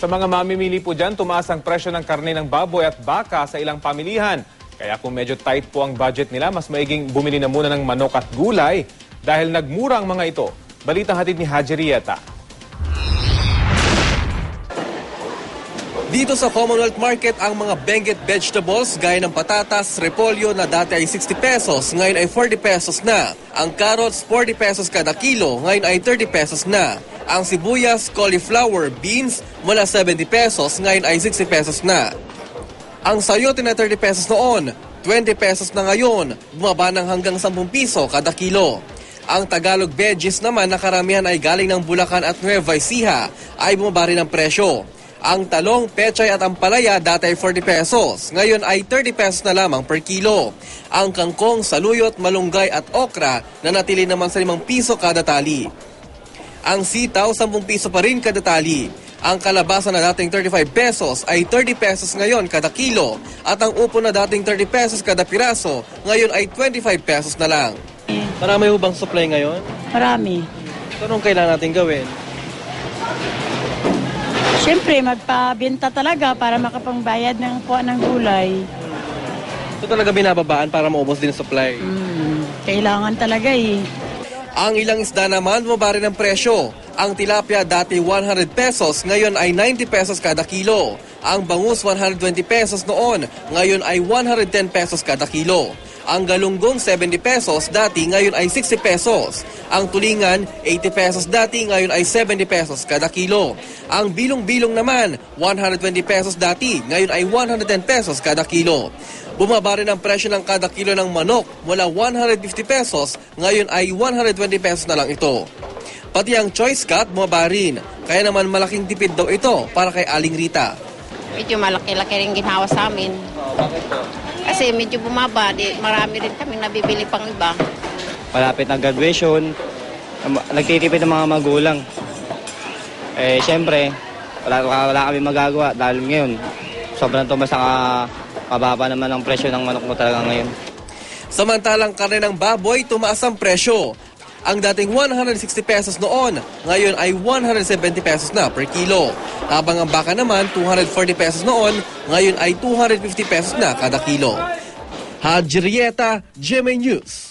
Sa mga mamimili po dyan, tumaas ang presyo ng karne ng baboy at baka sa ilang pamilihan. Kaya kung medyo tight po ang budget nila, mas maiging bumili na muna ng manok at gulay dahil nagmura ang mga ito. Balitang hatid ni Haji Rieta. Dito sa Commonwealth Market, ang mga benguet vegetables gaya ng patatas, repolyo na dati ay 60 pesos, ngayon ay 40 pesos na. Ang carrots, 40 pesos kada kilo, ngayon ay 30 pesos na. Ang sibuyas, cauliflower, beans mula 70 pesos, ngayon ay 60 pesos na. Ang sayote na 30 pesos noon, 20 pesos na ngayon, bumaba ng hanggang 10 piso kada kilo. Ang Tagalog veggies naman na karamihan ay galing ng Bulacan at Nueva Ecija ay bumaba rin ang presyo. Ang talong, pechay at ampalaya dati ay 40 pesos, ngayon ay 30 pesos na lamang per kilo. Ang kangkong, saluyot, malunggay at okra nanatili naman sa 5 piso kada tali. Ang sitaw, 10 piso pa rin kada tali. Ang kalabasa na dating 35 pesos ay 30 pesos ngayon kada kilo. At ang upo na dating 30 pesos kada piraso, ngayon ay 25 pesos na lang. Marami bang supply ngayon? Marami. So, anong kailangan natin gawin? Siyempre, magpabenta talaga para makapangbayad ng puwan ng gulay. Ito talaga binababaan para maubos din supply. Kailangan talaga eh. Ang ilang isda naman bumaba rin ang presyo. Ang tilapia dati 100 pesos, ngayon ay 90 pesos kada kilo. Ang bangus 120 pesos noon, ngayon ay 110 pesos kada kilo. Ang galunggong 70 pesos, dati ngayon ay 60 pesos. Ang tulingan 80 pesos dati, ngayon ay 70 pesos kada kilo. Ang bilong-bilong naman 120 pesos dati, ngayon ay 110 pesos kada kilo. Bumaba rin ang presyo ng kada kilo ng manok mula 150 pesos, ngayon ay 120 pesos na lang ito. Pati ang choice cut bumaba rin, kaya naman malaking tipid daw ito para kay Aling Rita. Medyo malaki-laki rin ginawa sa amin. Bakit po? Kasi medyo bumaba, marami rin kami nabibili pang iba. Malapit ng graduation, nagtitipid ng mga magulang. Siyempre, wala kami magagawa dahil ngayon, sobrang tumas na mababa naman ang presyo ng manok mo talaga ngayon. Samantalang karne ng baboy, tumaas ang presyo. Ang dating 160 pesos noon, ngayon ay 170 pesos na per kilo. Habang ang baka naman, 240 pesos noon, ngayon ay 250 pesos na kada kilo. Haji Rieta, GMA News.